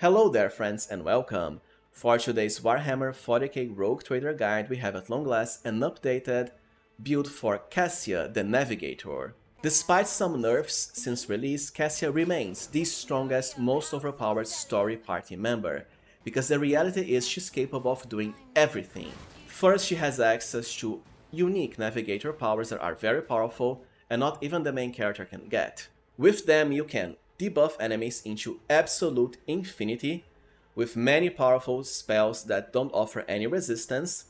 Hello there friends and welcome! For today's Warhammer 40K Rogue Trader guide we have at long last an updated build for CASSIA the Navigator. Despite some nerfs since release, CASSIA remains the strongest, most overpowered story party member, because the reality is she's capable of doing everything. First, she has access to unique navigator powers that are very powerful and not even the main character can get. With them you can debuff enemies into absolute infinity, with many powerful spells that don't offer any resistance,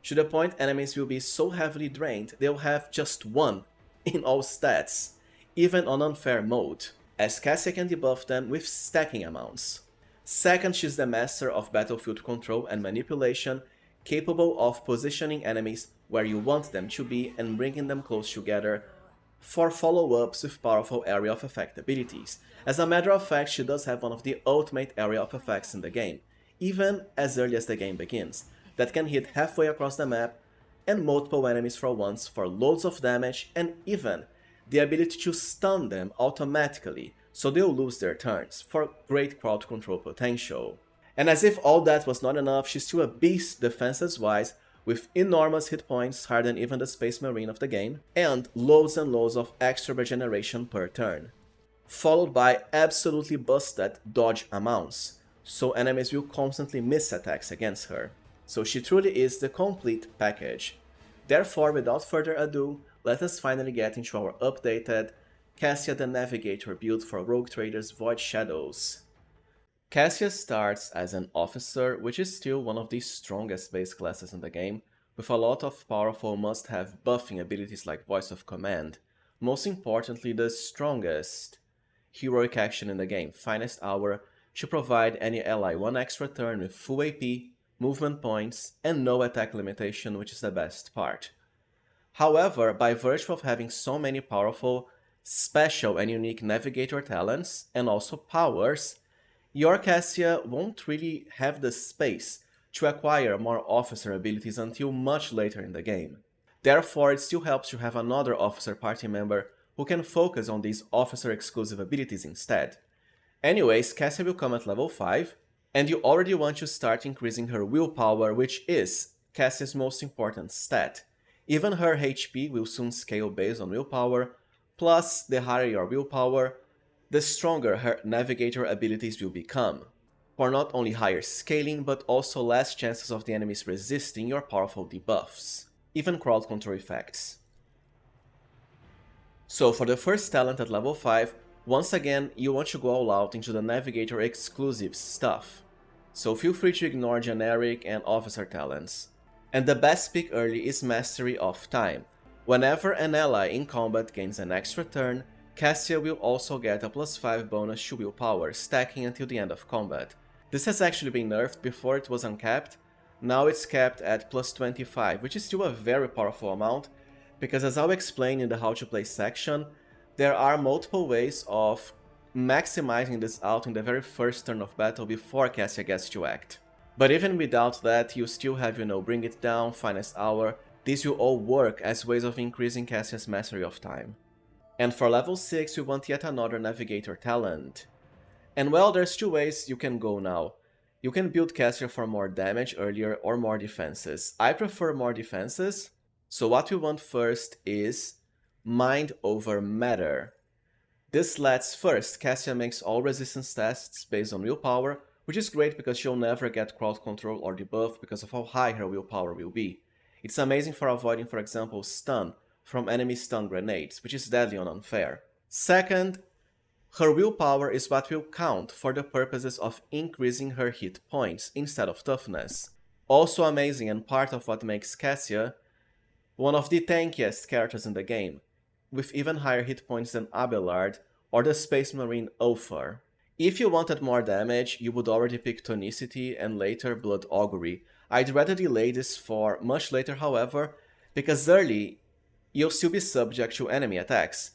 to the point enemies will be so heavily drained they'll have just one in all stats, even on unfair mode, as CASSIA can debuff them with stacking amounts. Second, she's the master of battlefield control and manipulation, capable of positioning enemies where you want them to be and bringing them close together for follow-ups with powerful area of effect abilities. As a matter of fact, she does have one of the ultimate area of effects in the game, even as early as the game begins, that can hit halfway across the map and multiple enemies for once for loads of damage, and even the ability to stun them automatically so they'll lose their turns for great crowd control potential. And as if all that was not enough, she's still a beast defenses wise, with enormous hit points, higher than even the Space Marine of the game, and loads of extra regeneration per turn, followed by absolutely busted dodge amounts, so enemies will constantly miss attacks against her. So she truly is the complete package. Therefore, without further ado, let us finally get into our updated CASSIA the Navigator build for Rogue Traders Void Shadows. CASSIA starts as an officer, which is still one of the strongest base classes in the game, with a lot of powerful must-have buffing abilities like Voice of Command. Most importantly, the strongest heroic action in the game, Finest Hour, to provide any ally one extra turn with full AP, movement points, and no attack limitation, which is the best part. However, by virtue of having so many powerful, special and unique navigator talents, and also powers, your CASSIA won't really have the space to acquire more officer abilities until much later in the game. Therefore, it still helps to have another officer party member who can focus on these officer exclusive abilities instead. Anyways, CASSIA will come at level 5, and you already want to start increasing her willpower, which is CASSIA's most important stat. Even her HP will soon scale based on willpower, plus the higher your willpower, the stronger her navigator abilities will become, for not only higher scaling but also less chances of the enemies resisting your powerful debuffs, even crowd control effects. So for the first talent at level 5, once again you want to go all out into the navigator exclusive stuff, so feel free to ignore generic and officer talents. And the best pick early is Mastery of Time. Whenever an ally in combat gains an extra turn, CASSIA will also get a +5 bonus to willpower, stacking until the end of combat. This has actually been nerfed. Before it was uncapped, now it's capped at +25, which is still a very powerful amount, because as I'll explain in the how to play section, there are multiple ways of maximizing this out in the very first turn of battle before CASSIA gets to act. But even without that, you still have, Bring It Down, Finest Hour. These will all work as ways of increasing CASSIA's Mastery of Time. And for level 6, we want yet another navigator talent. And well, there's two ways you can go now. You can build CASSIA for more damage earlier or more defenses. I prefer more defenses, so what we want first is Mind over Matter. This lets first, CASSIA makes all resistance tests based on willpower, which is great because she'll never get crowd control or debuff because of how high her willpower will be. It's amazing for avoiding, for example, stun from enemy stun grenades, which is deadly on unfair. Second, her willpower is what will count for the purposes of increasing her hit points instead of toughness. Also amazing and part of what makes CASSIA one of the tankiest characters in the game, with even higher hit points than Abelard or the Space Marine Ulfar. If you wanted more damage, you would already pick Tonicity and later Blood Augury. I'd rather delay this for much later, however, because early you'll still be subject to enemy attacks,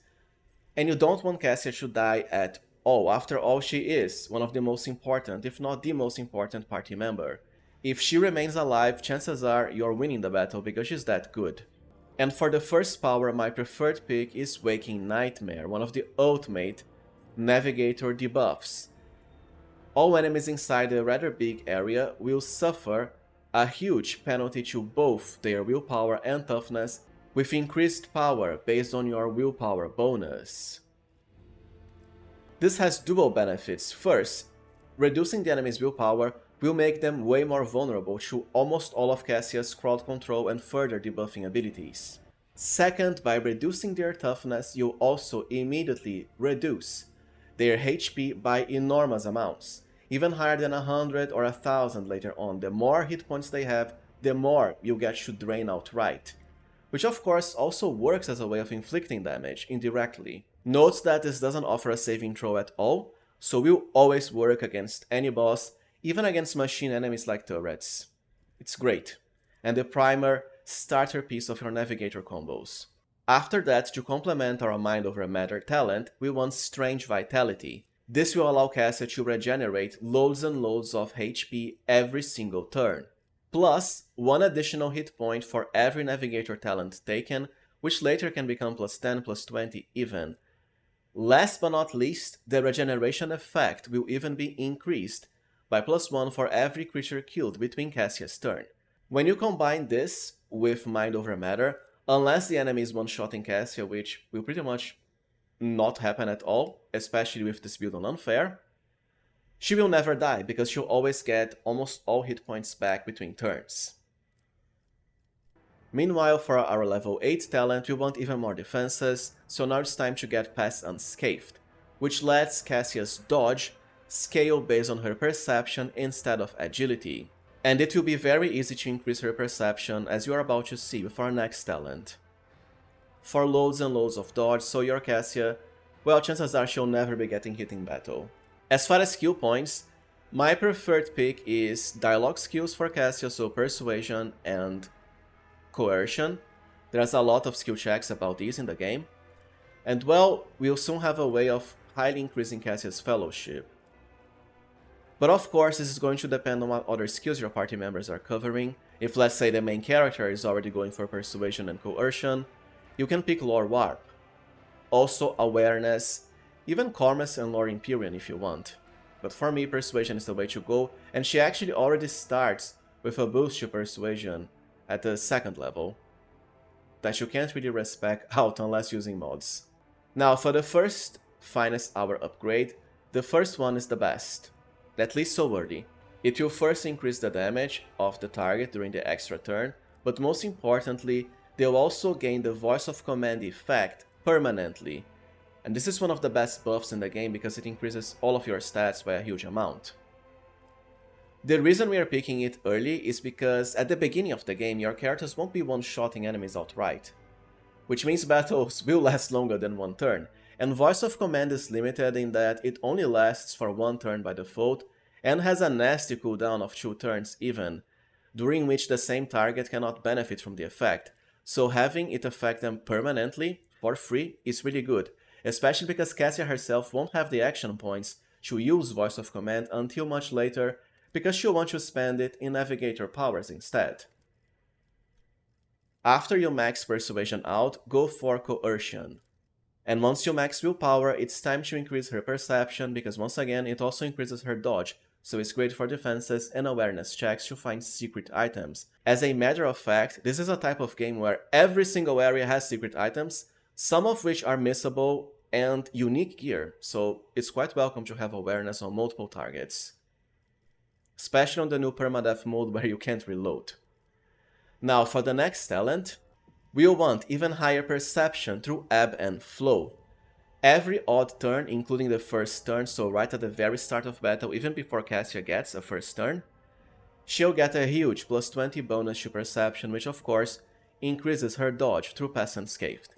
and you don't want CASSIA to die at all. After all, she is one of the most important, if not the most important party member. If she remains alive, chances are you're winning the battle because she's that good. And for the first power, my preferred pick is Waking Nightmare, one of the ultimate navigator debuffs. all enemies inside a rather big area will suffer a huge penalty to both their willpower and toughness, with increased power based on your willpower bonus. This has dual benefits. First, reducing the enemy's willpower will make them way more vulnerable to almost all of Cassia's crowd control and further debuffing abilities. Second, by reducing their toughness, you'll also immediately reduce their HP by enormous amounts, even higher than 100 or 1000 later on. The more hit points they have, the more you get to drain outright, which of course also works as a way of inflicting damage indirectly. Note that this doesn't offer a saving throw at all, so will always work against any boss, even against machine enemies like turrets. It's great, and the primer starter piece of your Navigator combos. After that, to complement our Mind Over Matter talent, we want Strange Vitality. This will allow Cassia to regenerate loads and loads of HP every single turn. Plus, one additional hit point for every Navigator talent taken, which later can become plus 10, plus 20 even. Last but not least, the regeneration effect will even be increased by plus 1 for every creature killed between Cassia's turn. When you combine this with Mind Over Matter, unless the enemy is one-shotting Cassia, which will pretty much not happen at all, especially with this build on Unfair, she will never die because she'll always get almost all hit points back between turns. Meanwhile, for our level 8 talent, we want even more defenses, so now it's time to get past Unscathed, which lets Cassia's dodge scale based on her perception instead of agility. And it will be very easy to increase her perception, as you are about to see with our next talent. For loads and loads of dodge, so your Cassia, well, chances are she'll never be getting hit in battle. As far as skill points, my preferred pick is dialogue skills for Cassia, so Persuasion and Coercion. There's a lot of skill checks about these in the game. And well, we'll soon have a way of highly increasing Cassia's fellowship. But of course, this is going to depend on what other skills your party members are covering. If let's say the main character is already going for Persuasion and Coercion, you can pick Lore Warp. Also Awareness, even Cormus and Lore Empyrean if you want. But for me, Persuasion is the way to go, and she actually already starts with a boost to Persuasion at the 2nd level, that you can't really respec out unless using mods. Now for the first Finest Hour upgrade, the first one is the best, at least so worthy. It will first increase the damage of the target during the extra turn, but most importantly, they'll also gain the Voice of Command effect permanently. And this is one of the best buffs in the game because it increases all of your stats by a huge amount. The reason we are picking it early is because at the beginning of the game your characters won't be one-shotting enemies outright, which means battles will last longer than one turn, and Voice of Command is limited in that it only lasts for one turn by default and has a nasty cooldown of 2 turns even, during which the same target cannot benefit from the effect, so having it affect them permanently, for free, is really good, especially because Cassia herself won't have the action points to use Voice of Command until much later, because she'll want to spend it in Navigator powers instead. After you max Persuasion out, go for Coercion. And once you max Willpower, it's time to increase her Perception, because once again it also increases her dodge, so it's great for defenses and awareness checks to find secret items. As a matter of fact, this is a type of game where every single area has secret items, some of which are missable and unique gear, so it's quite welcome to have awareness on multiple targets. Especially on the new permadeath mode where you can't reload. Now for the next talent, we'll want even higher perception through Ebb and Flow. Every odd turn, including the first turn, so right at the very start of battle, even before Cassia gets a first turn, she'll get a huge plus 20 bonus to perception, which of course increases her dodge through Pass Unscathed.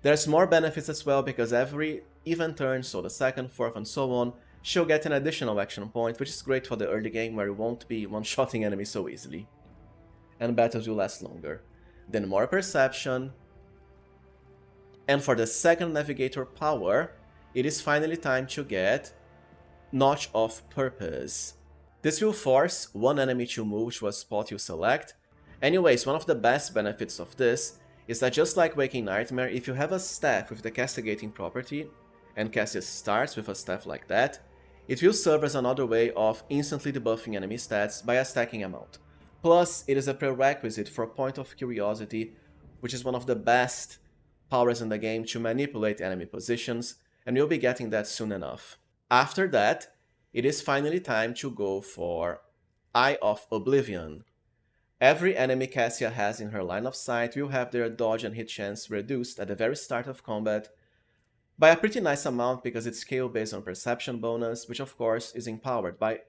There's more benefits as well because every even turn, so the 2nd, 4th and so on, she'll get an additional action point, which is great for the early game where you won't be one-shotting enemies so easily. And battles will last longer. Then more perception. And for the 2nd Navigator power, it is finally time to get Notch of Purpose. This will force one enemy to move to a spot you select. Anyways, one of the best benefits of this is that just like Waking Nightmare, if you have a staff with the Castigating property, and Cassia starts with a staff like that, It will serve as another way of instantly debuffing enemy stats by a stacking amount. Plus, it is a prerequisite for Point of Curiosity, which is one of the best powers in the game to manipulate enemy positions, and we'll be getting that soon enough. After that, it is finally time to go for Eye of Oblivion. Every enemy Cassia has in her line of sight will have their dodge and hit chance reduced at the very start of combat, by a pretty nice amount because it's scale based on perception bonus, which of course is empowered by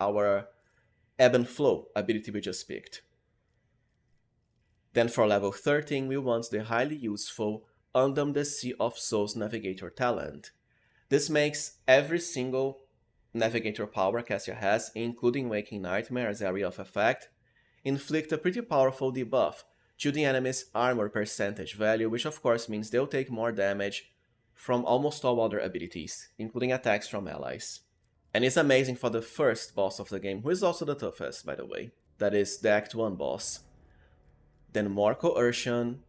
our Ebb and Flow ability we just picked. Then for level 13 we want the highly useful Undam the Sea of Souls Navigator talent. This makes every single Navigator power Cassia has, including Waking Nightmare as area of effect, inflict a pretty powerful debuff to the enemy's armor percentage value, which of course means they'll take more damage from almost all other abilities, including attacks from allies. And it's amazing for the first boss of the game, who is also the toughest, by the way. That is the Act 1 boss. Then more coercion.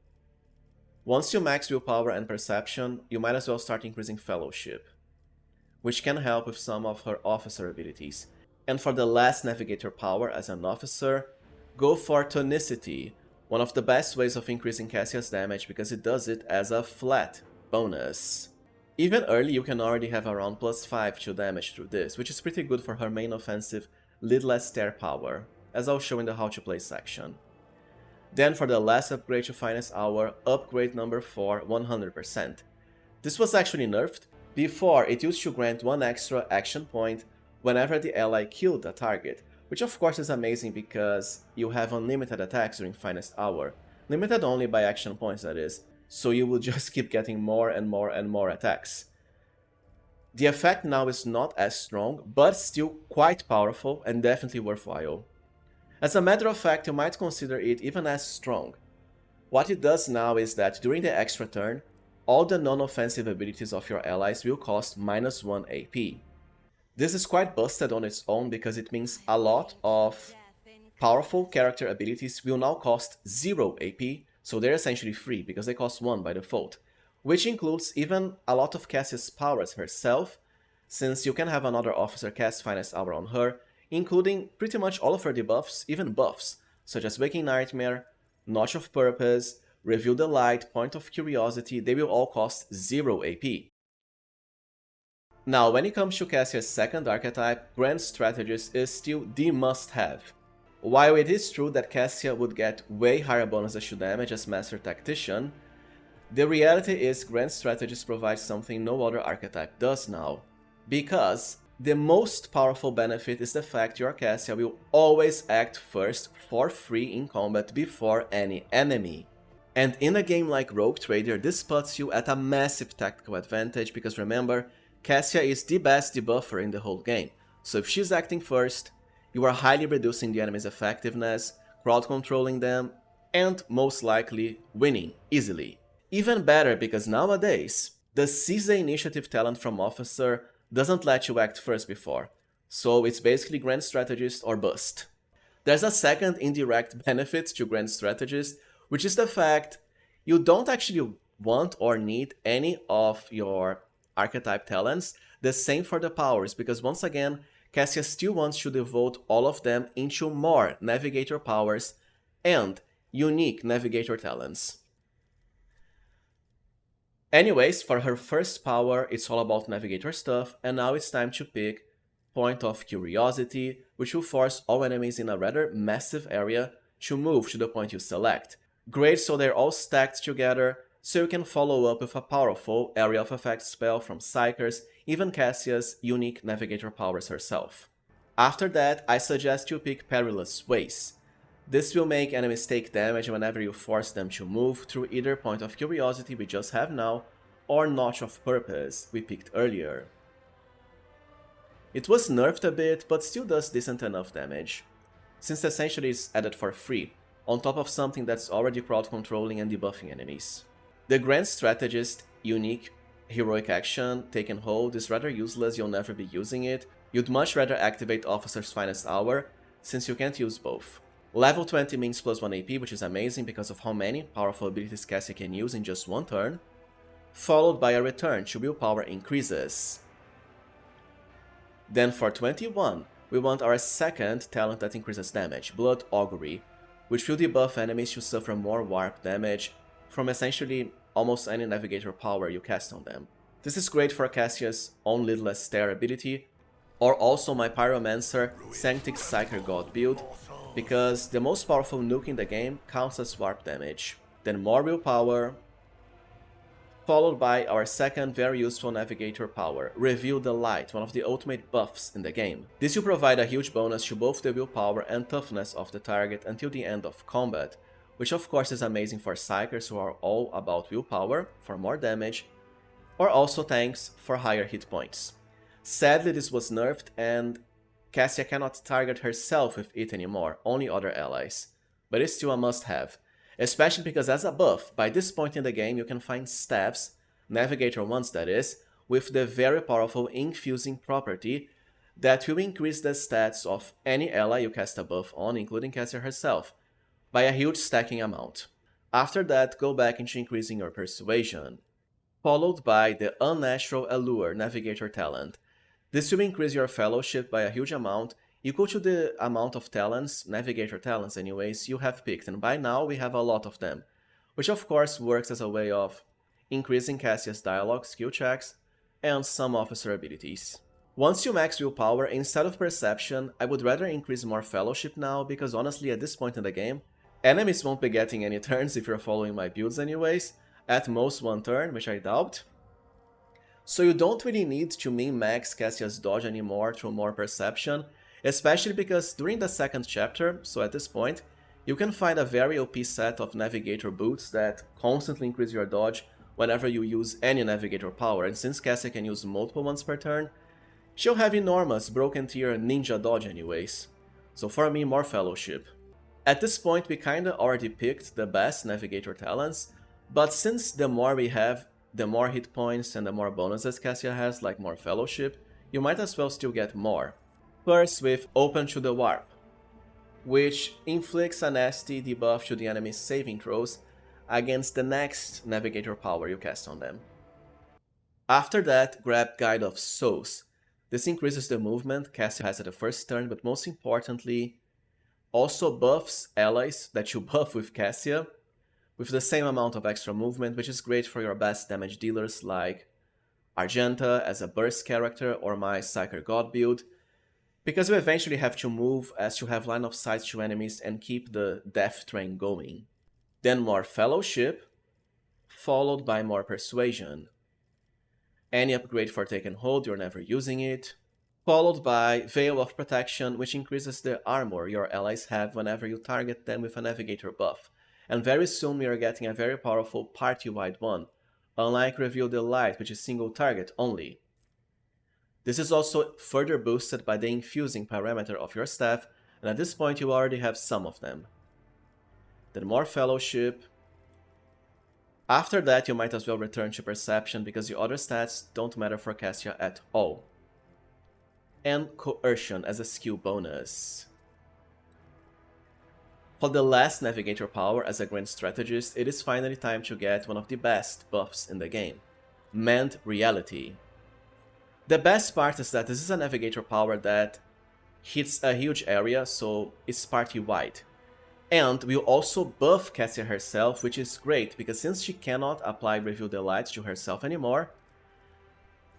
Once you max willpower and perception, you might as well start increasing fellowship, which can help with some of her officer abilities. And for the last Navigator power as an officer, go for tonicity, one of the best ways of increasing Cassia's damage because it does it as a flat bonus. Even early you can already have around +5 to damage through this, which is pretty good for her main offensive Lidless Tear power, as I'll show in the how to play section. Then for the last upgrade to Finest Hour, upgrade number 4, 100%. This was actually nerfed. Before, it used to grant 1 extra action point whenever the ally killed a target, which of course is amazing because you have unlimited attacks during Finest Hour, limited only by action points that is, so you will just keep getting more and more and more attacks. The effect now is not as strong, but still quite powerful and definitely worthwhile. As a matter of fact, you might consider it even as strong. What it does now is that during the extra turn, all the non-offensive abilities of your allies will cost -1 AP. This is quite busted on its own because it means a lot of powerful character abilities will now cost 0 AP, so they're essentially free because they cost 1 by default, which includes even a lot of Cassia's powers herself, since you can have another officer cast Finest Hour on her, including pretty much all of her debuffs, even buffs, such as Waking Nightmare, Notch of Purpose, Reveal the Light, Point of Curiosity. They will all cost 0 AP. Now, when it comes to Cassia's second archetype, Grand Strategist is still the must-have. While it is true that Cassia would get way higher bonuses to damage as Master Tactician, the reality is Grand Strategist provides something no other archetype does now, because the most powerful benefit is the fact your Cassia will always act first for free in combat before any enemy. And in a game like Rogue Trader, this puts you at a massive tactical advantage because remember, Cassia is the best debuffer in the whole game, so if she's acting first, you are highly reducing the enemy's effectiveness, crowd controlling them, and most likely winning easily. Even better because nowadays, the Seize the Initiative talent from Officer doesn't let you act first before, so it's basically Grand Strategist or bust. There's a second indirect benefit to Grand Strategist, which is the fact you don't actually want or need any of your archetype talents, the same for the powers, because once again, Cassia still wants to devote all of them into more Navigator powers and unique Navigator talents. Anyways, for her first power, it's all about Navigator stuff, and now it's time to pick Point of Curiosity, which will force all enemies in a rather massive area to move to the point you select. Great, so they're all stacked together, so you can follow up with a powerful Area of Effect spell from Psychers, even Cassia's unique Navigator powers herself. After that, I suggest you pick Perilous Ways. This will make enemies take damage whenever you force them to move through either Point of Curiosity we just have now, or Notch of Purpose we picked earlier. It was nerfed a bit, but still does decent enough damage, since essentially it's added for free, on top of something that's already crowd controlling and debuffing enemies. The Grand Strategist unique heroic action, Taken Hold, is rather useless, you'll never be using it. You'd much rather activate Officer's Finest Hour, since you can't use both. Level 20 means +1 AP, which is amazing because of how many powerful abilities Cassia can use in just one turn, followed by a return to willpower increases. Then for 21, we want our second talent that increases damage, Blood Augury, which will debuff enemies to suffer more warp damage from essentially almost any navigator power you cast on them. This is great for Cassia's own Lidless Stare ability, or also my Pyromancer Sanctic Psyker God build, because the most powerful nuke in the game counts as warp damage. Then more willpower, followed by our second very useful navigator power, Reveal the Light, one of the ultimate buffs in the game. This will provide a huge bonus to both the willpower and toughness of the target until the end of combat, which of course is amazing for Psykers who are all about willpower for more damage, or also tanks for higher hit points. Sadly, this was nerfed and Cassia cannot target herself with it anymore, only other allies, but it's still a must-have. Especially because as a buff, by this point in the game you can find staffs, Navigator ones that is, with the very powerful infusing property that will increase the stats of any ally you cast a buff on, including Cassia herself, by a huge stacking amount. After that, go back into increasing your persuasion, followed by the Unnatural Allure Navigator talent. This will increase your fellowship by a huge amount, equal to the amount of talents, Navigator talents anyways, you have picked, and by now we have a lot of them, which of course works as a way of increasing Cassia's dialogue, skill checks, and some officer abilities. Once you max willpower, instead of perception, I would rather increase more fellowship now, because honestly at this point in the game, enemies won't be getting any turns if you're following my builds anyways, at most one turn, which I doubt. So you don't really need to min-max Cassia's dodge anymore through more perception, especially because during the second chapter, so at this point, you can find a very OP set of Navigator boots that constantly increase your dodge whenever you use any Navigator power, and since Cassia can use multiple ones per turn, she'll have enormous broken tier ninja dodge anyways. So for me, more fellowship. At this point we kinda already picked the best Navigator talents, but since the more we have, the more hit points and the more bonuses Cassia has, like more fellowship, you might as well still get more. First with Open to the Warp, which inflicts a nasty debuff to the enemy's saving throws against the next Navigator power you cast on them. After that, grab Guide of Souls. This increases the movement Cassia has at the first turn, but most importantly, also buffs allies that you buff with Cassia with the same amount of extra movement, which is great for your best damage dealers like Argenta as a burst character or my Psyker God build, because you eventually have to move as you have line of sight to enemies and keep the death train going. Then more fellowship, followed by more persuasion. Any upgrade for Taken Hold, you're never using it. Followed by Veil of Protection, which increases the armor your allies have whenever you target them with a Navigator buff. And very soon we are getting a very powerful party-wide one, unlike Reveal the Light, which is single target only. This is also further boosted by the infusing parameter of your staff, and at this point you already have some of them. Then more fellowship. After that you might as well return to perception because the other stats don't matter for Cassia at all. And coercion as a skill bonus. For the last Navigator power as a Grand Strategist, it is finally time to get one of the best buffs in the game, Mend Reality. The best part is that this is a Navigator power that hits a huge area, so it's party-wide. And will also buff Cassia herself, which is great, because since she cannot apply Reveal the Light to herself anymore,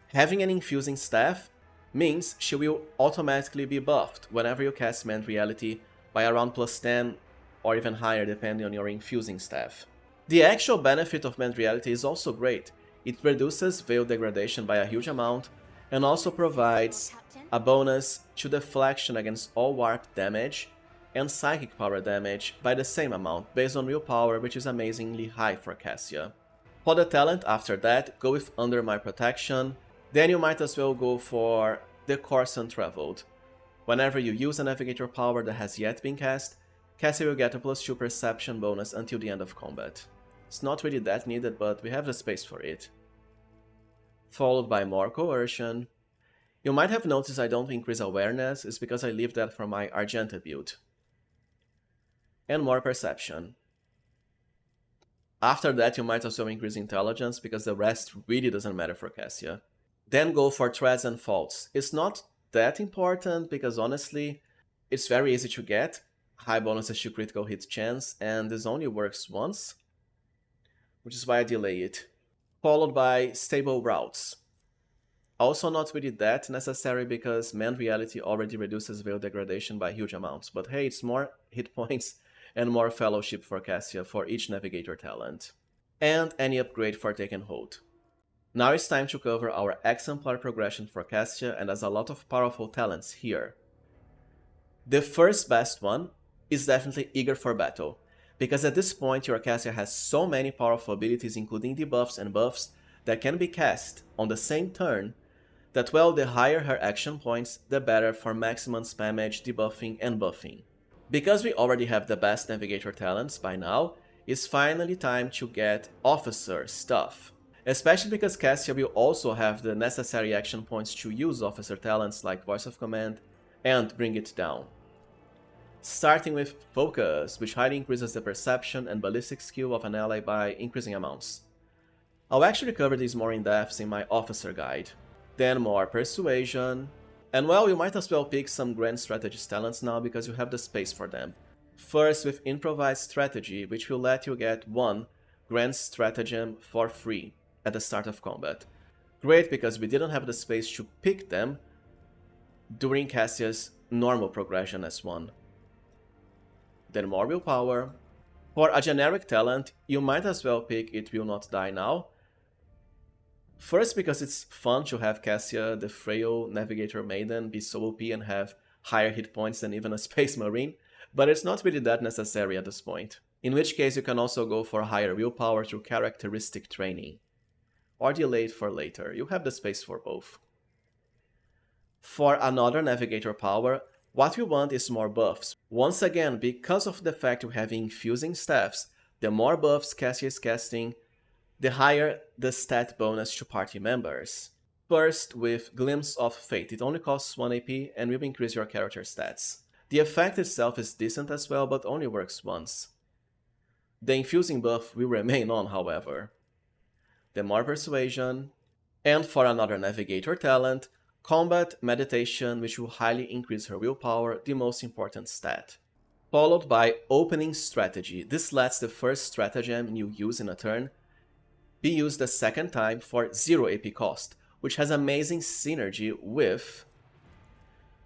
having an infusing staff means she will automatically be buffed whenever you cast Mend Reality by around +10 or even higher depending on your infusing staff. The actual benefit of Mend Reality is also great. It reduces Veil degradation by a huge amount and also provides a bonus to deflection against all warp damage and psychic power damage by the same amount based on willpower, which is amazingly high for Cassia. For the talent after that, go with Under My Protection, then you might as well go for the Course Untraveled. Whenever you use a Navigator power that has yet been cast, Cassia will get a +2 perception bonus until the end of combat. It's not really that needed, but we have the space for it. Followed by more coercion. You might have noticed I don't increase awareness, it's because I leave that for my Argenta build. And more perception. After that you might as well increase intelligence, because the rest really doesn't matter for Cassia. Then go for Threads and Faults. It's not that important because honestly, it's very easy to get, high bonuses to critical hit chance, and this only works once, which is why I delay it. Followed by stable routes. Also not really that necessary because Man Reality already reduces Veil Degradation by huge amounts, but hey, it's more hit points and more fellowship for Cassia for each Navigator talent. And any upgrade for Take and Hold. Now it's time to cover our exemplar progression for Cassia, and there's a lot of powerful talents here. The first best one is definitely Eager for Battle, because at this point your Cassia has so many powerful abilities including debuffs and buffs that can be cast on the same turn that, well, the higher her action points, the better for maximum spammage, debuffing, and buffing. Because we already have the best Navigator talents by now, it's finally time to get Officer stuff. Especially because Cassia will also have the necessary action points to use Officer talents like Voice of Command and Bring It Down. Starting with Focus, which highly increases the perception and ballistic skill of an ally by increasing amounts. I'll actually cover these more in depth in my Officer guide. Then more Persuasion, and well, you might as well pick some Grand Strategist talents now because you have the space for them. First with Improvised Strategy, which will let you get one Grand Stratagem for free at the start of combat. Great because we didn't have the space to pick them during Cassia's normal progression as one. Then more Willpower. For a generic talent, you might as well pick It Will Not Die Now. First because it's fun to have Cassia, the frail Navigator Maiden, be so OP and have higher hit points than even a Space Marine, but it's not really that necessary at this point. In which case you can also go for higher willpower through characteristic training. Or delay it for later, you have the space for both. For another Navigator power, what we want is more buffs. Once again, because of the fact we have infusing staffs, the more buffs Cassia is casting, the higher the stat bonus to party members. First with Glimpse of Fate, it only costs 1 AP and will increase your character stats. The effect itself is decent as well, but only works once. The infusing buff will remain on, however. Then more Persuasion, and for another Navigator talent, Combat Meditation, which will highly increase her willpower, the most important stat. Followed by Opening Strategy. This lets the first stratagem you use in a turn be used a second time for 0 AP cost, which has amazing synergy with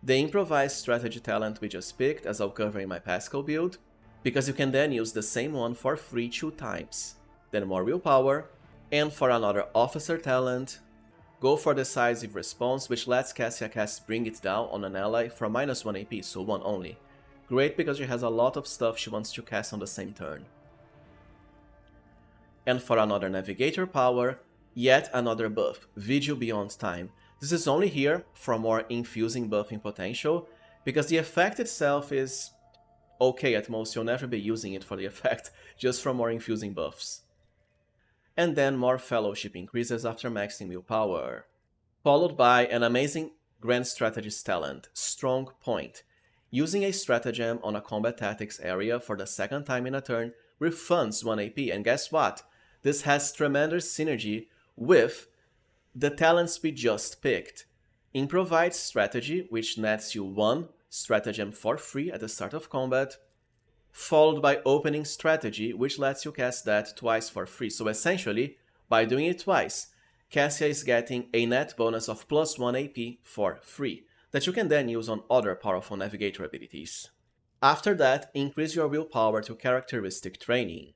the Improvised Strategy talent we just picked, as I'll cover in my Pascal build, because you can then use the same one for free 2 times. Then more Willpower, and for another Officer talent, go for Decisive Response, which lets Cassia cast Bring It Down on an ally for -1 AP, so 1 only. Great because she has a lot of stuff she wants to cast on the same turn. And for another Navigator power, yet another buff, Vigil Beyond Time. This is only here for more infusing buffing potential, because the effect itself is okay at most, you'll never be using it for the effect, just for more infusing buffs. And then more Fellowship increases after maxing willpower. Followed by an amazing Grand Strategist talent, Strong Point. Using a stratagem on a combat tactics area for the second time in a turn refunds 1 AP, and guess what? This has tremendous synergy with the talents we just picked. Improvised Strategy, which nets you 1 stratagem for free at the start of combat, followed by Opening Strategy, which lets you cast that twice for free. So essentially, by doing it twice, Cassia is getting a net bonus of +1 AP for free, that you can then use on other powerful Navigator abilities. After that, increase your willpower to characteristic training.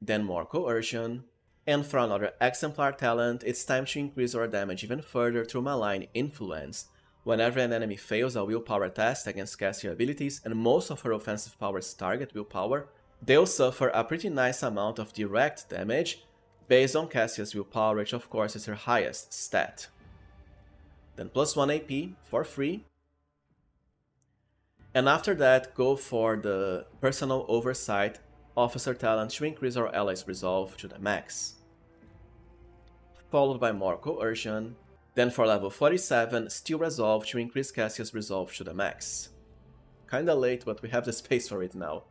Then more Coercion, and for another Exemplar talent, it's time to increase your damage even further through Malign Influence. Whenever an enemy fails a willpower test against Cassia abilities, and most of her offensive powers target willpower, they'll suffer a pretty nice amount of direct damage, based on Cassia's willpower, which of course is her highest stat. Then +1 AP for free. And after that, go for the Personal Oversight Officer talent to increase our allies' resolve to the max. Followed by more Coercion. Then for level 47, Steel Resolve to increase Cassia's resolve to the max. Kinda late, but we have the space for it now.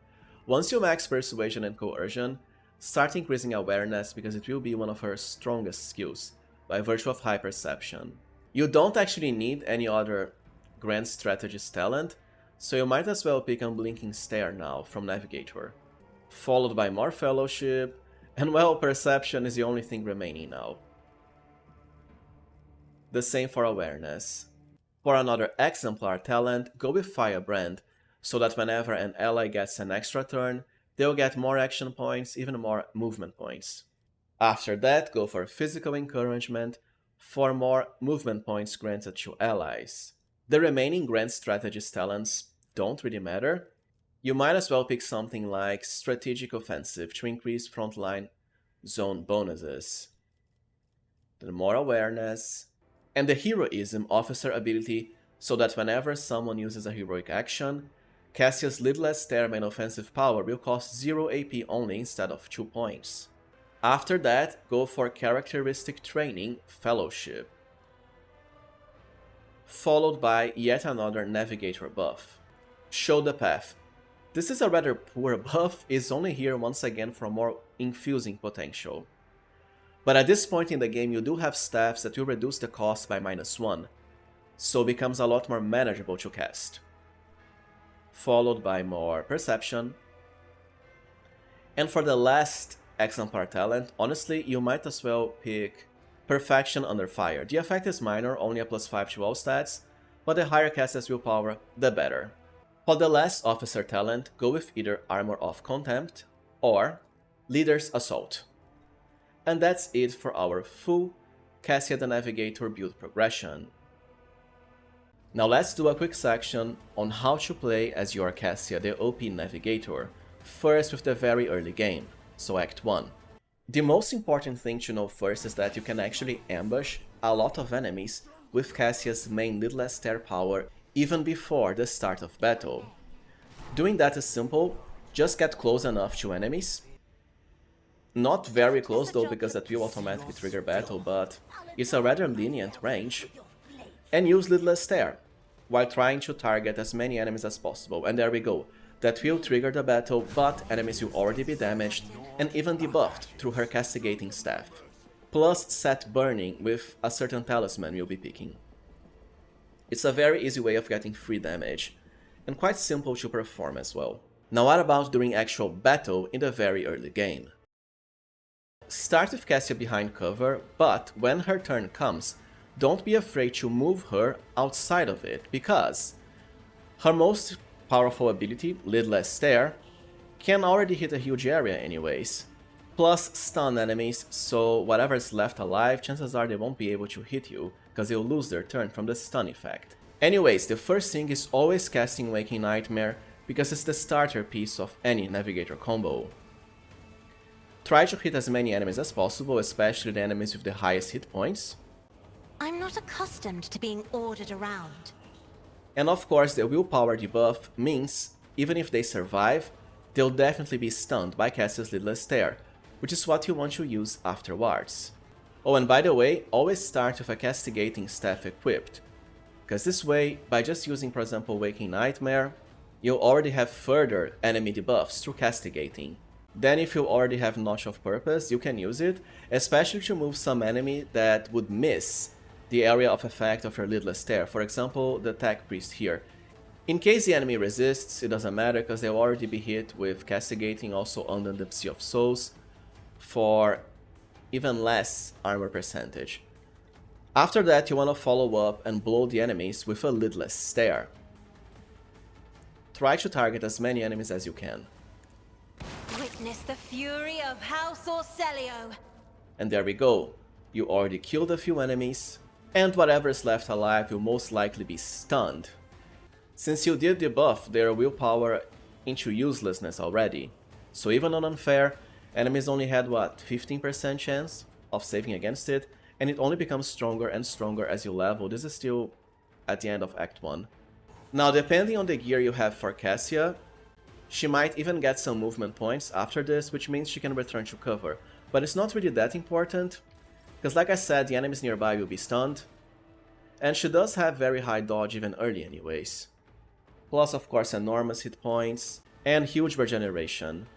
Once you max Persuasion and Coercion, start increasing Awareness because it will be one of her strongest skills, by virtue of High Perception. You don't actually need any other Grand Strategist talent, so you might as well pick Unblinking Stare now from Navigator. Followed by more Fellowship, and well, Perception is the only thing remaining now. The same for Awareness. For another Exemplar talent, go with Firebrand, so that whenever an ally gets an extra turn, they'll get more action points, even more movement points. After that, go for Physical Encouragement, for more movement points granted to allies. The remaining Grand Strategist talents don't really matter. You might as well pick something like Strategic Offensive to increase frontline zone bonuses. Then more Awareness, and the Heroism Officer ability, so that whenever someone uses a heroic action, Cassia's Lidless Stare main offensive power will cost 0 AP only instead of 2 points. After that, go for Characteristic Training Fellowship, followed by yet another Navigator buff. Show the Path. This is a rather poor buff, it's only here once again for more infusing potential. But at this point in the game you do have staffs that will reduce the cost by -1, so it becomes a lot more manageable to cast. Followed by more Perception. And for the last Exemplar talent, honestly, you might as well pick Perfection Under Fire. The effect is minor, only a +5 to all stats, but the higher Cassia's willpower, the better. For the last Officer talent, go with either Armor of Contempt or Leader's Assault. And that's it for our full Cassia the Navigator build progression. Now let's do a quick section on how to play as your Cassia the OP Navigator, first with the very early game, so Act 1. The most important thing to know first is that you can actually ambush a lot of enemies with Cassia's main Lidless Stare power even before the start of battle. Doing that is simple, just get close enough to enemies. Not very close though, because that will automatically trigger battle, but it's a rather lenient range. And use Lidless Stare, while trying to target as many enemies as possible, and there we go. That will trigger the battle, but enemies will already be damaged and even debuffed through her Castigating Staff. Plus set Burning with a certain talisman you'll be picking. It's a very easy way of getting free damage, and quite simple to perform as well. Now what about during actual battle in the very early game? Start with Cassia behind cover, but when her turn comes, don't be afraid to move her outside of it, because her most powerful ability, Lidless Stare, can already hit a huge area anyways. Plus stun enemies, so whatever's left alive, chances are they won't be able to hit you, because they'll lose their turn from the stun effect. Anyways, the first thing is always casting Waking Nightmare, because it's the starter piece of any Navigator combo. Try to hit as many enemies as possible, especially the enemies with the highest hit points. I'm not accustomed to being ordered around. And of course, the willpower debuff means, even if they survive, they'll definitely be stunned by Cassia's Lidless Stare, which is what you want to use afterwards. Oh, and by the way, always start with a Castigating Staff equipped, because this way, by just using for example Waking Nightmare, you'll already have further enemy debuffs through Castigating. Then if you already have Notch of Purpose, you can use it, especially to move some enemy that would miss the area of effect of your Lidless Stare, for example the Tech Priest here. In case the enemy resists, it doesn't matter because they'll already be hit with Castigating, also under the Sea of Souls, for even less armor percentage. After that you want to follow up and blow the enemies with a Lidless Stare. Try to target as many enemies as you can. Witness the fury of House Orcelio. And there we go. You already killed a few enemies, and whatever is left alive will most likely be stunned, since you did debuff their willpower into uselessness already. So even on unfair, enemies only had what, 15% chance of saving against it, and it only becomes stronger and stronger as you level. This is still at the end of Act 1. Now depending on the gear you have for Cassia, she might even get some movement points after this, which means she can return to cover. But it's not really that important, because like I said, the enemies nearby will be stunned, and she does have very high dodge even early anyways. Plus of course enormous hit points, and huge regeneration.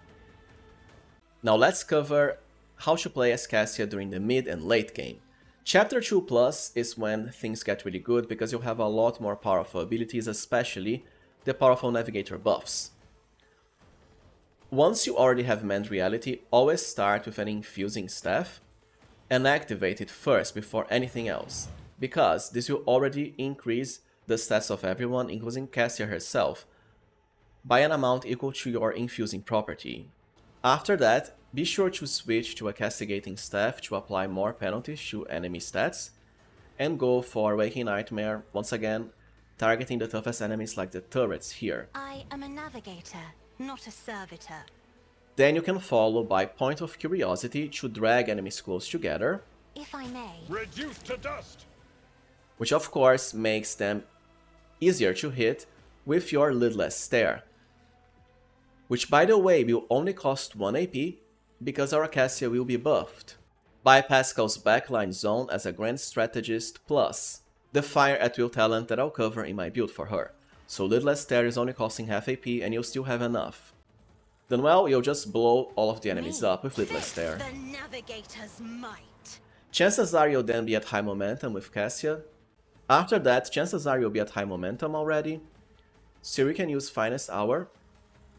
Now let's cover how to play as Cassia during the mid and late game, Chapter 2 Plus is when things get really good because you'll have a lot more powerful abilities, especially the powerful Navigator buffs. Once you already have Mend Reality, always start with an infusing staff and activate it first before anything else, because this will already increase the stats of everyone, including Cassia herself, by an amount equal to your infusing property. After that, be sure to switch to a castigating staff to apply more penalties to enemy stats, and go for Waking Nightmare, once again, targeting the toughest enemies like the turrets here. I am a navigator, not a servitor. Then you can follow by Point of Curiosity to drag enemies close together, If I may. Reduced to dust! which of course makes them easier to hit with your Lidless Stare, which by the way will only cost 1 AP because our Cassia will be buffed. By Pascal's backline zone as a Grand Strategist plus the Fire at Will talent that I'll cover in my build for her, so Lidless Stare is only costing half AP and you'll still have enough. Then well, you'll just blow all of the enemies up with Lidless Stare. The navigator's might. Chances are you'll then be at high momentum with Cassia. After that, chances are you'll be at high momentum already, so you can use Finest Hour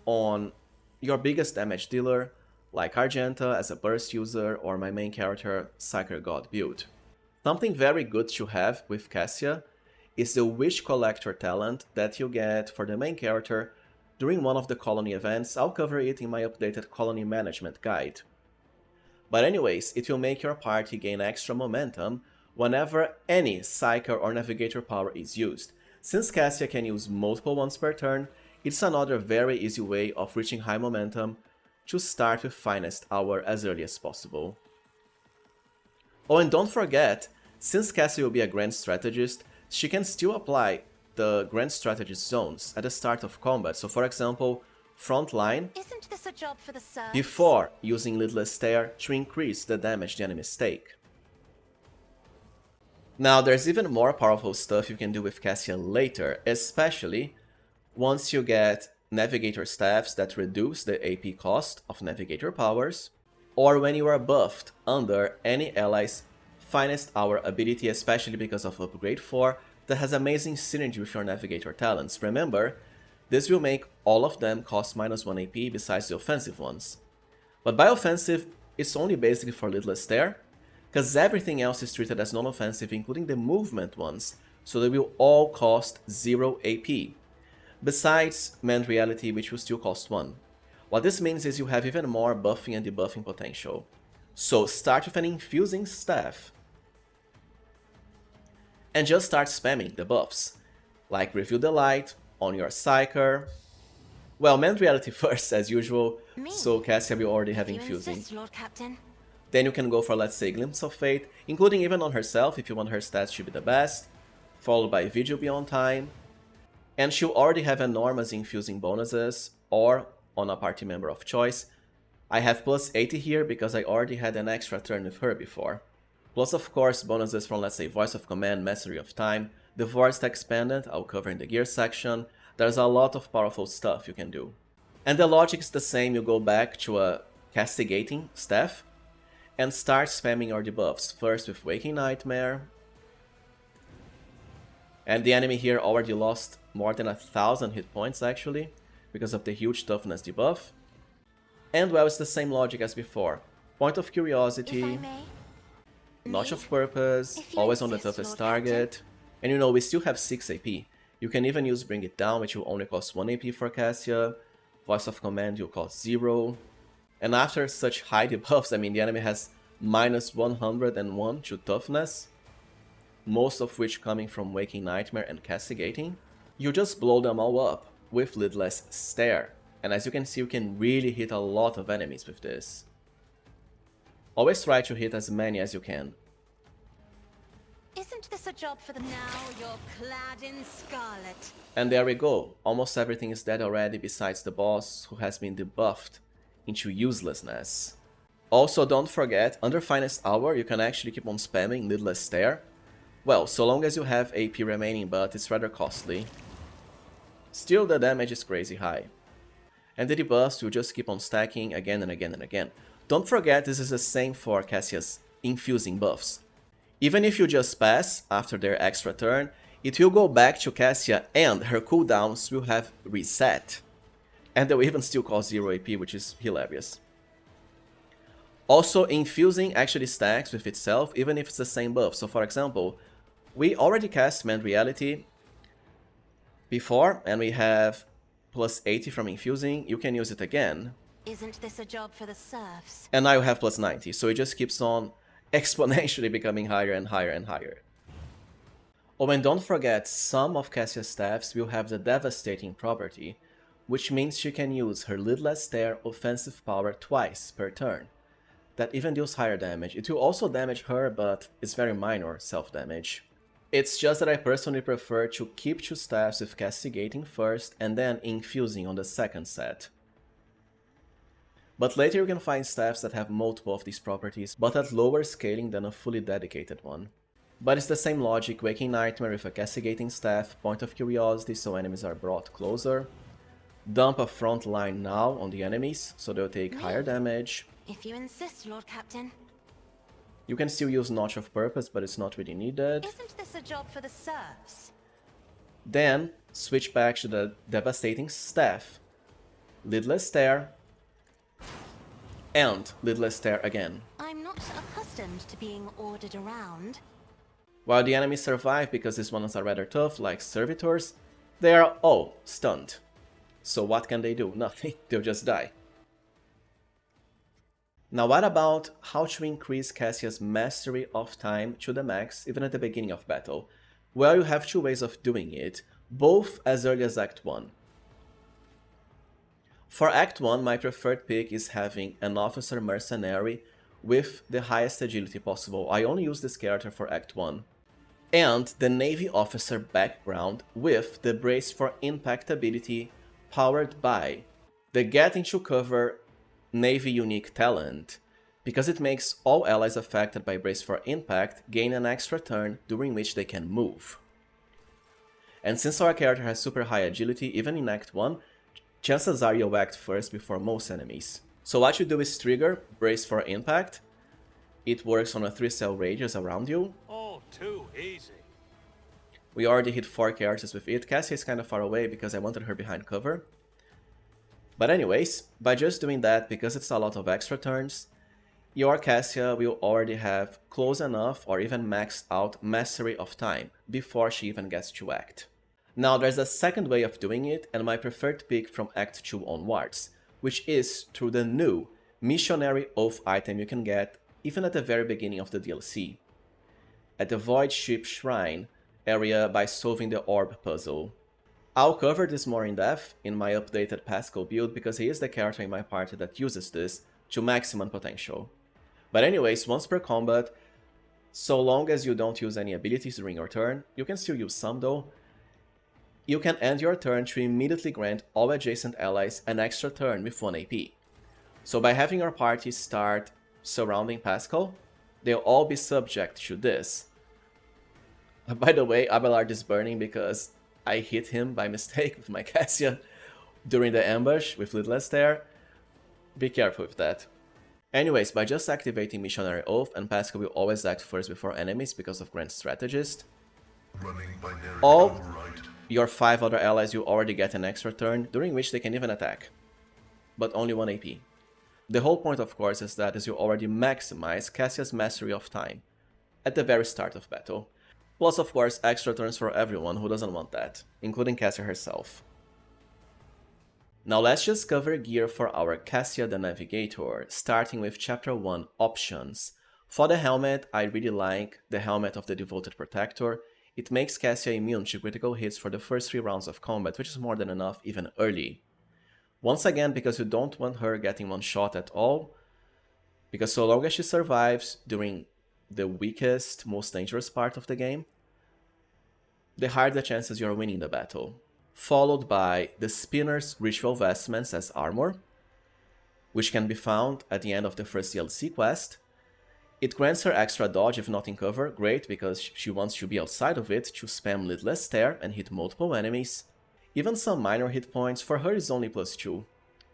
on your biggest damage dealer, like Argenta as a burst user or my main character, Psyker God build. Something very good to have with Cassia is the Wish Collector talent that you get for the main character during one of the colony events. I'll cover it in my updated colony management guide. But anyways, it will make your party gain extra momentum whenever any Psyker or Navigator power is used. Since Cassia can use multiple ones per turn, it's another very easy way of reaching high momentum to start with Finest Hour as early as possible. Oh, and don't forget, since Cassia will be a Grand Strategist, she can still apply the Grand Strategist zones at the start of combat. So for example, front line, Isn't this a job for the serfs? before using Lidless Stare to increase the damage the enemies take. Now there's even more powerful stuff you can do with Cassia later, especially once you get Navigator staffs that reduce the AP cost of Navigator powers, or when you are buffed under any ally's Finest Hour ability, especially because of Upgrade 4, that has amazing synergy with your Navigator talents. Remember, this will make all of them cost -1 AP besides the offensive ones. But by offensive, it's only basically for Lidless Stare, because everything else is treated as non-offensive, including the movement ones, so they will all cost 0 AP. Besides Mend Reality, which will still cost 1. What this means is you have even more buffing and debuffing potential. So start with an infusing staff, and just start spamming the buffs, like Reveal the Light on your Psyker. Well, Mend Reality first, as usual, so Cassia will already have You infusing. insist, Lord Captain. Then you can go for, let's say, Glimpse of Fate, including even on herself if you want her stats to be the best, followed by Vigil Beyond Time. And she'll already have enormous infusing bonuses, or on a party member of choice. I have plus 80 here because I already had an extra turn with her before. Plus of course bonuses from, let's say, Voice of Command, Mastery of Time, the Vortex Expanded, I'll cover in the gear section. There's a lot of powerful stuff you can do. And the logic is the same, you go back to a Castigating staff, and start spamming your debuffs, first with Waking Nightmare. And the enemy here already lost more than 1,000 hit points actually, because of the huge toughness debuff. And well, it's the same logic as before. Point of If Curiosity, I may. Notch Me? of Purpose, If you always on the insist, toughest Lord target. And you know, we still have 6 AP. You can even use Bring It Down, which will only cost 1 AP for Cassia. Voice of Command will cost 0. And after such high debuffs, I mean, the enemy has -101 to toughness, most of which coming from Waking Nightmare and Castigating. You just blow them all up with Lidless Stare. And as you can see, you can really hit a lot of enemies with this. Always try to hit as many as you can. Isn't this a job for the now you're clad in scarlet? And there we go. Almost everything is dead already besides the boss, who has been debuffed into uselessness. Also, don't forget, under Finest Hour, you can actually keep on spamming Lidless Stare. Well, so long as you have AP remaining, but it's rather costly. Still, the damage is crazy high. And the debuffs will just keep on stacking again and again and again. Don't forget, this is the same for Cassia's infusing buffs. Even if you just pass after their extra turn, it will go back to Cassia and her cooldowns will have reset. And they'll even still cause 0 AP, which is hilarious. Also, infusing actually stacks with itself, even if it's the same buff. So for example, we already cast Mend Reality before, and we have plus 80 from infusing. You can use it again. Isn't this a job for the serfs? And now you have plus 90, so it just keeps on exponentially becoming higher and higher and higher. Oh, and don't forget, some of Cassia's staffs will have the Devastating property, which means she can use her Lidless Stare offensive power twice per turn. That even deals higher damage. It will also damage her, but it's very minor self-damage. It's just that I personally prefer to keep 2 staffs with Castigating first and then infusing on the second set. But later you can find staffs that have multiple of these properties, but at lower scaling than a fully dedicated one. But it's the same logic, Waking Nightmare with a Castigating staff, Point of Curiosity so enemies are brought closer. Dump a front line now on the enemies, so they'll take higher damage. If you insist, Lord Captain. You can still use Notch of Purpose, but it's not really needed. Isn't this a job for the serfs? Then, switch back to the Devastating Staff. Lidless Stare. And Lidless Stare again. I'm not accustomed to being ordered around. While the enemies survive because these ones are rather tough, like servitors, they are all stunned. So what can they do? Nothing. They'll just die. Now what about how to increase Cassia's mastery of time to the max even at the beginning of battle? Well, you have 2 ways of doing it, both as early as Act 1. For Act 1, my preferred pick is having an officer mercenary with the highest agility possible. I only use this character for Act 1. And the Navy officer background with the Brace for Impact ability powered by the Get Into Cover Navy unique talent, because it makes all allies affected by Brace for Impact gain an extra turn during which they can move. And since our character has super high agility, even in Act 1, chances are you'll act first before most enemies. So what you do is trigger Brace for Impact. It works on a 3-cell radius around you. Oh, too easy. We already hit 4 characters with it. Cassia is kind of far away because I wanted her behind cover. But anyways, by just doing that, because it's a lot of extra turns, your Cassia will already have close enough or even maxed out Mastery of Time before she even gets to act. Now there's a second way of doing it, and my preferred pick from Act 2 onwards, which is through the new Missionary Oath item you can get even at the very beginning of the DLC, at the Void Ship Shrine area by solving the Orb puzzle. I'll cover this more in depth in my updated Pascal build because he is the character in my party that uses this to maximum potential. But anyways, once per combat, so long as you don't use any abilities during your turn, you can still use some though, you can end your turn to immediately grant all adjacent allies an extra turn with 1 AP. So by having your party start surrounding Pascal, they'll all be subject to this. By the way, Abelard is burning because I hit him by mistake with my Cassia during the ambush with Lidless Stare. Be careful with that. Anyways, by just activating Missionary Oath, and Pascal will always act first before enemies because of Grant's Strategist, all your 5 other allies will already get an extra turn, during which they can even attack, but only 1 AP. The whole point, of course, is that you already maximize Cassia's Mastery of Time at the very start of battle. Plus, of course, extra turns for everyone who doesn't want that, including Cassia herself. Now let's just cover gear for our Cassia the Navigator, starting with Chapter 1 Options. For the helmet, I really like the Helmet of the Devoted Protector. It makes Cassia immune to critical hits for the first 3 rounds of combat, which is more than enough even early. Once again, because you don't want her getting one shot at all, because so long as she survives during the weakest, most dangerous part of the game, the higher the chances you're winning the battle. Followed by the Spinner's Ritual Vestments as armor, which can be found at the end of the first DLC quest. It grants her extra dodge if not in cover, great because she wants to be outside of it to spam Lidless Stare and hit multiple enemies. Even some minor hit points for her is only +2,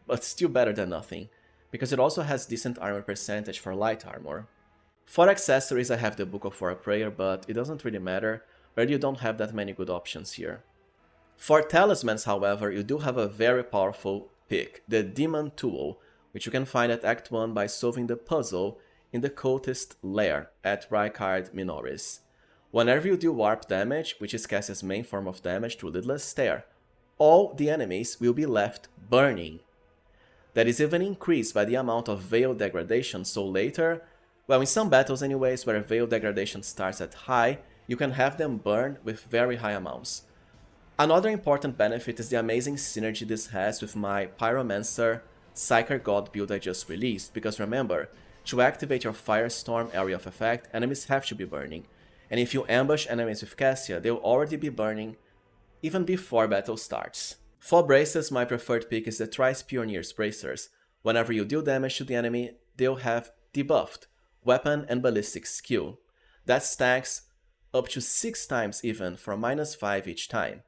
but still better than nothing, because it also has decent armor percentage for light armor. For accessories I have the Book of War Prayer, but it doesn't really matter, where you don't have that many good options here. For talismans, however, you do have a very powerful pick, the Demon Tool, which you can find at Act 1 by solving the puzzle in the Cultist Lair at Rykard Minoris. Whenever you deal warp damage, which is Cassia's main form of damage through Lidless Stare, all the enemies will be left burning. That is even increased by the amount of Veil Degradation, so later, well, in some battles anyways, where Veil Degradation starts at high, you can have them burn with very high amounts. Another important benefit is the amazing synergy this has with my Pyromancer Psyker God build I just released, because remember, to activate your Firestorm area of effect, enemies have to be burning, and if you ambush enemies with Cassia, they'll already be burning even before battle starts. For braces, my preferred pick is the Thrice Pioneer's Bracers. Whenever you deal damage to the enemy, they'll have debuffed weapon and ballistic skill. That stacks up to 6 times even for -5 each time.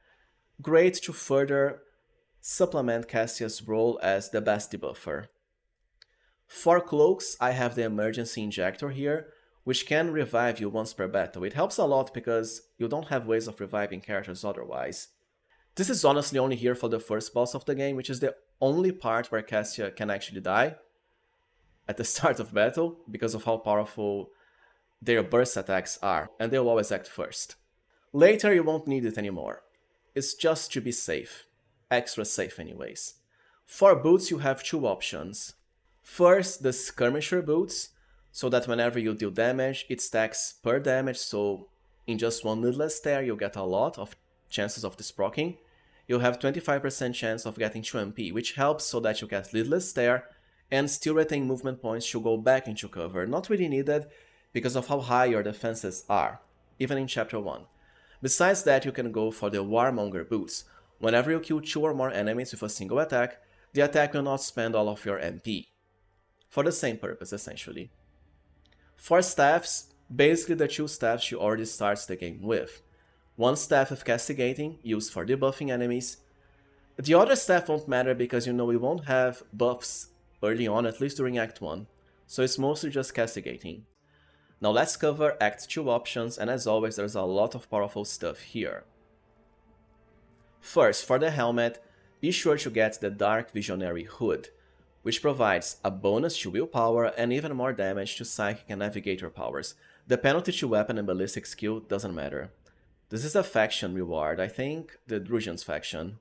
Great to further supplement Cassia's role as the best debuffer. For cloaks, I have the Emergency Injector here, which can revive you once per battle. It helps a lot because you don't have ways of reviving characters otherwise. This is honestly only here for the first boss of the game, which is the only part where Cassia can actually die at the start of battle because of how powerful their burst attacks are, and they'll always act first. Later you won't need it anymore. It's just to be safe. Extra safe anyways. For boots you have 2 options. First, the Skirmisher boots, so that whenever you deal damage, it stacks per damage, so in just one Lidless Stare you'll get a lot of chances of this proccing. You'll have 25% chance of getting 2 MP, which helps so that you get Lidless Stare and still retain movement points to go back into cover. Not really needed because of how high your defenses are, even in Chapter 1. Besides that, you can go for the Warmonger boots. Whenever you kill 2 or more enemies with a single attack, the attack will not spend all of your MP. For the same purpose, essentially. For staffs, basically the 2 staffs you already start the game with. One staff with Castigating, used for debuffing enemies. The other staff won't matter because you know we won't have buffs early on, at least during Act 1, so it's mostly just Castigating. Now let's cover Act 2 options, and as always there's a lot of powerful stuff here. First, for the helmet, be sure to get the Dark Visionary Hood, which provides a bonus to willpower and even more damage to Psychic and Navigator powers. The penalty to weapon and ballistic skill doesn't matter. This is a faction reward, I think the Drusian's faction.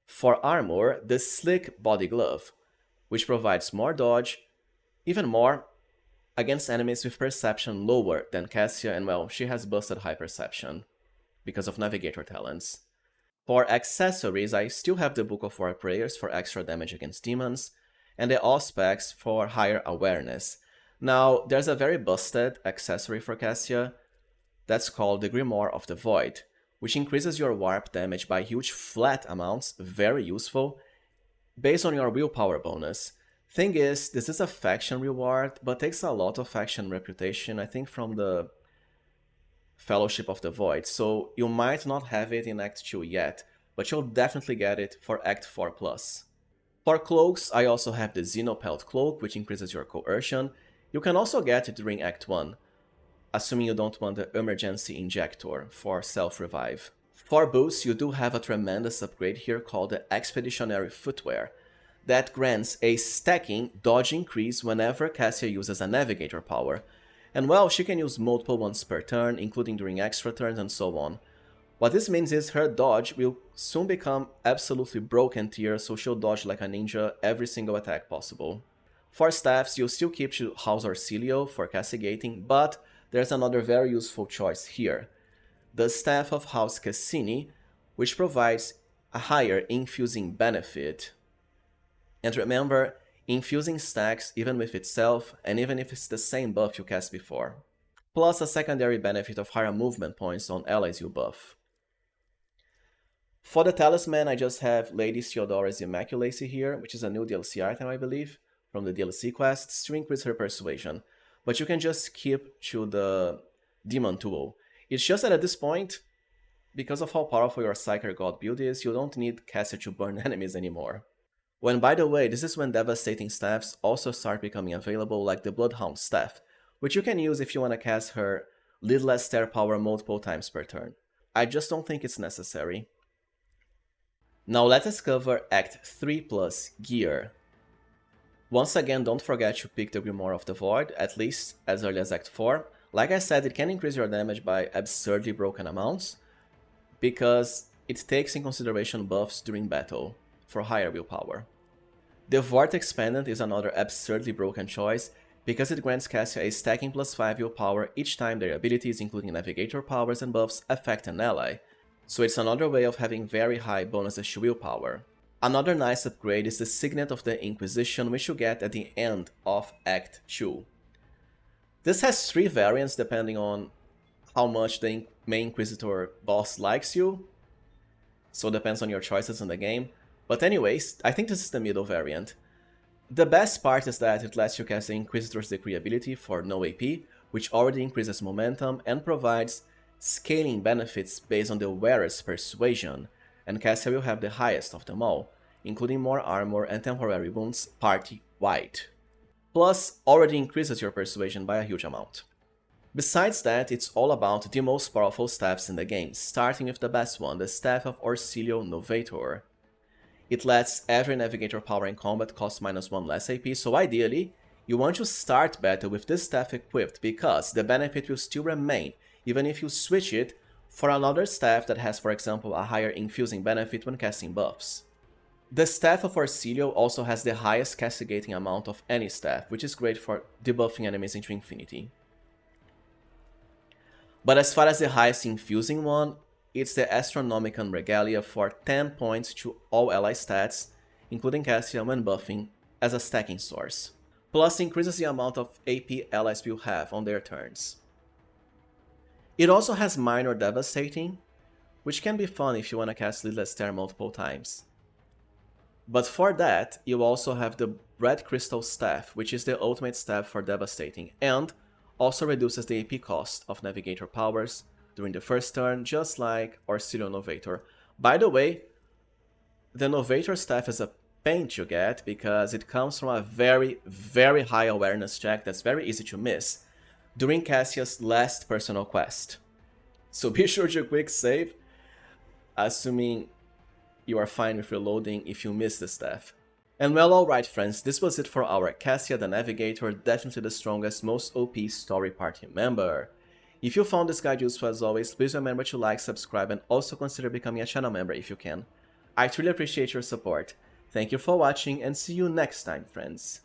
For armor, the Slick Body Glove, which provides more dodge, even more, against enemies with perception lower than Cassia, and well, she has busted high perception because of Navigator talents. For accessories, I still have the Book of War Prayers for extra damage against demons, and the Auspex for higher awareness. Now, there's a very busted accessory for Cassia that's called the Grimoire of the Void, which increases your warp damage by huge flat amounts, very useful, based on your willpower bonus. Thing is, this is a faction reward, but takes a lot of faction reputation, I think from the Fellowship of the Void, so you might not have it in Act 2 yet, but you'll definitely get it for Act 4+. For cloaks, I also have the Xenopelt Cloak, which increases your coercion. You can also get it during Act 1, assuming you don't want the Emergency Injector for self-revive. For boots, you do have a tremendous upgrade here called the Expeditionary Footwear, that grants a stacking dodge increase whenever Cassia uses a Navigator power. And well, she can use multiple ones per turn, including during extra turns and so on. What this means is her dodge will soon become absolutely broken tier, so she'll dodge like a ninja every single attack possible. For staffs, you'll still keep to House Orsilio for castigating, but there's another very useful choice here. The Staff of House Cassini, which provides a higher infusing benefit. And remember, infusing stacks even with itself, and even if it's the same buff you cast before. Plus a secondary benefit of higher movement points on allies you buff. For the talisman, I just have Lady Theodora's Immaculacy here, which is a new DLC item, I believe, from the DLC quests to increase her persuasion. But you can just keep to the Demon Tool. It's just that at this point, because of how powerful your Psyker God build is, you don't need Cassia to burn enemies anymore. When, by the way, this is when devastating staffs also start becoming available, like the Bloodhound staff, which you can use if you want to cast her lidless star power multiple times per turn. I just don't think it's necessary. Now let us cover Act 3 plus Gear. Once again, don't forget to pick the Grimoire of the Void, at least as early as Act 4. Like I said, it can increase your damage by absurdly broken amounts, because it takes in consideration buffs during battle, for higher willpower. The Vortex Pendant is another absurdly broken choice, because it grants Cassia a stacking +5 willpower each time their abilities, including Navigator powers and buffs, affect an ally. So it's another way of having very high bonuses to willpower. Another nice upgrade is the Signet of the Inquisition, which you get at the end of Act 2. This has 3 variants depending on how much the main Inquisitor boss likes you, so it depends on your choices in the game. But anyways, I think this is the middle variant. The best part is that it lets you cast the Inquisitor's Decree ability for no AP, which already increases momentum and provides scaling benefits based on the wearer's persuasion, and Cassia will have the highest of them all, including more armor and temporary wounds party-wide. Plus, already increases your persuasion by a huge amount. Besides that, it's all about the most powerful staffs in the game, starting with the best one, the Staff of Orsilio Novator. It lets every Navigator power in combat cost -1 less AP, so ideally, you want to start battle with this staff equipped because the benefit will still remain even if you switch it for another staff that has, for example, a higher infusing benefit when casting buffs. The Staff of Orsilio also has the highest castigating amount of any staff, which is great for debuffing enemies into infinity. But as far as the highest infusing one, it's the Astronomicon Regalia for 10 points to all ally stats, including Cassia when buffing, as a stacking source. Plus increases the amount of AP allies will have on their turns. It also has Minor Devastating, which can be fun if you want to cast Lidless Star multiple times. But for that, you also have the Red Crystal Staff, which is the ultimate staff for Devastating, and also reduces the AP cost of Navigator powers during the first turn, just like Orsilio Novator. By the way, the Novator staff is a pain to get because it comes from a very, very high awareness check that's very easy to miss during Cassia's last personal quest. So be sure to quick save, assuming you are fine with reloading if you miss the staff. And well, alright friends, this was it for our CASSIA the Navigator, definitely the strongest, most OP story party member. If you found this guide useful as always, please remember to like, subscribe, and also consider becoming a channel member if you can. I truly appreciate your support. Thank you for watching, and see you next time, friends.